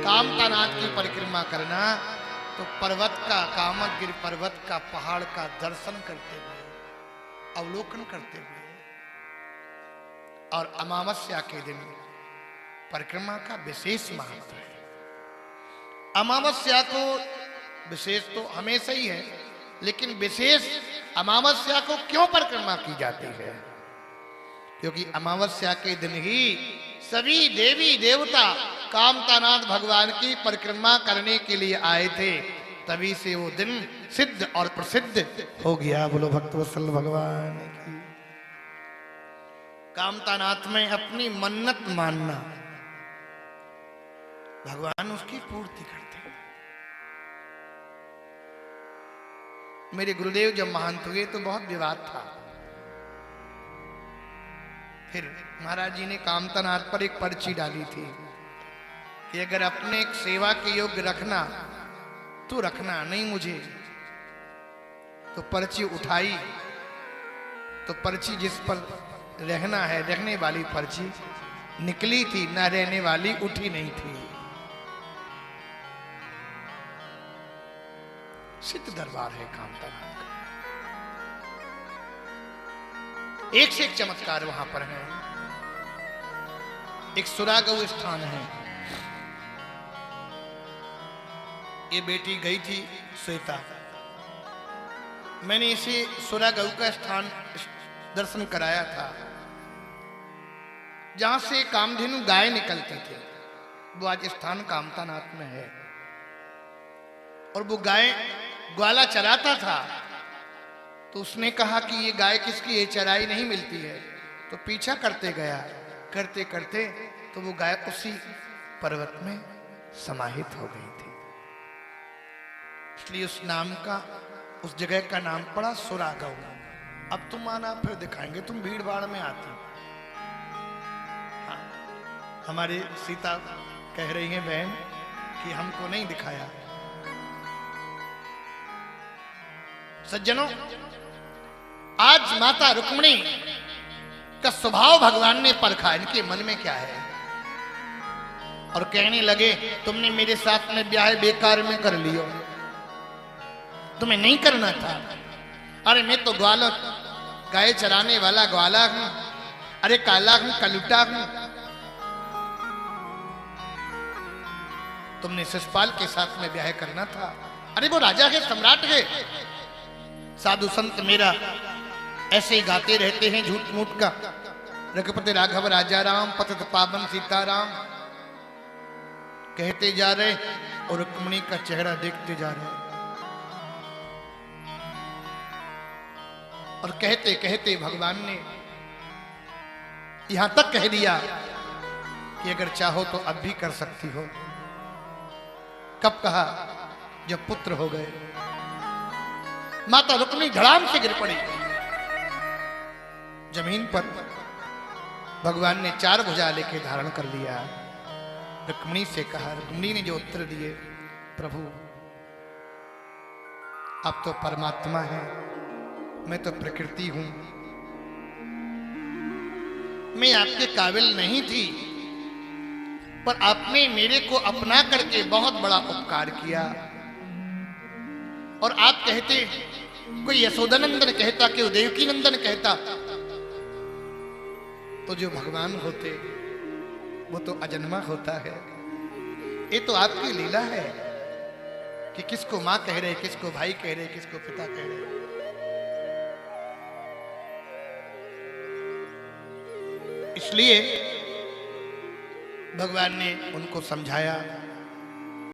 कामतानाथ की परिक्रमा करना, तो पर्वत का, कामगिर पर्वत का, पहाड़ का दर्शन करते हुए, अवलोकन करते हुए, और अमावस्या के दिन परिक्रमा का विशेष महत्व है। अमावस्या को विशेष तो हमेशा ही है, लेकिन विशेष अमावस्या को क्यों परिक्रमा की जाती है? क्योंकि अमावस्या के दिन ही सभी देवी देवता कामतानाथ भगवान की परिक्रमा करने के लिए आए थे, तभी से वो दिन सिद्ध और प्रसिद्ध हो गया। बोलो भक्तवत्सल भगवान की। कामतानाथ में अपनी मन्नत मानना, भगवान उसकी पूर्ति करते हैं। मेरे गुरुदेव जब महंत हुए तो बहुत विवाद था। फिर महाराज जी ने कामतानाथ पर एक पर्ची डाली थी कि अगर अपने एक सेवा के योग्य रखना तो रखना, नहीं मुझे। तो पर्ची उठाई तो पर्ची जिस पर रहना है, रहने वाली पर्ची निकली थी, ना रहने वाली उठी नहीं थी। सिद्ध दरबार है कामतानाथ का। एक से एक चमत्कार वहां पर है। एक सुरागौ स्थान है। ये बेटी गई थी श्वेता, मैंने इसे सुरागौ का स्थान दर्शन कराया था, जहां से कामधेनु गाय निकलती थी। वो आज स्थान कामतानाथ में है। और वो गाय ग्वाला चराता था, तो उसने कहा कि ये गाय किसकी है, चराई नहीं मिलती है। तो पीछा करते गया, करते करते तो वो गाय उसी पर्वत में समाहित हो गई थी। इसलिए उस नाम का, उस जगह का नाम पड़ा सुरागौ। अब तुम आना, फिर दिखाएंगे। तुम भीड़ भाड़ में आती। हाँ, हमारी सीता कह रही है बहन कि हमको नहीं दिखाया। सज्जनों, आज माता रुक्मिणी का स्वभाव भगवान ने परखा, इनके मन में क्या है। और कहने लगे तुमने मेरे साथ में ब्याह बेकार में कर लियो, तुम्हें नहीं करना था। अरे मैं तो ग्वाला, गाय चराने वाला ग्वाला हूं। अरे काला हूं, कलुटा हूं। तुमने शिशुपाल के साथ में ब्याह करना था। अरे वो राजा है, सम्राट है। साधु संत मेरा ऐसे ही गाते रहते हैं झूठ मूठ का। रघुपति राघव राजा राम, पतित पावन सीताराम कहते जा रहे और रुक्मिणी का चेहरा देखते जा रहे। और कहते कहते भगवान ने यहां तक कह दिया कि अगर चाहो तो अब भी कर सकती हो। कब कहा? जब पुत्र हो गए। माता रुक्मिणी धड़ाम से गिर पड़ी जमीन पर। भगवान ने चार भुजा लेके धारण कर लिया। रुक्मिणी से कहा, रुक्मिणी ने जो उत्तर दिए, प्रभु आप तो परमात्मा हैं, मैं तो प्रकृति हूं। मैं आपके काबिल नहीं थी, पर आपने मेरे को अपना करके बहुत बड़ा उपकार किया। और आप कहते, कोई यशोदानंदन कहता, कोई देवकी नंदन कहता, तो जो भगवान होते वो तो अजन्मा होता है। ये तो आपकी लीला है कि किसको मां कह रहे, किसको भाई कह रहे, किसको पिता कह रहे। इसलिए भगवान ने उनको समझाया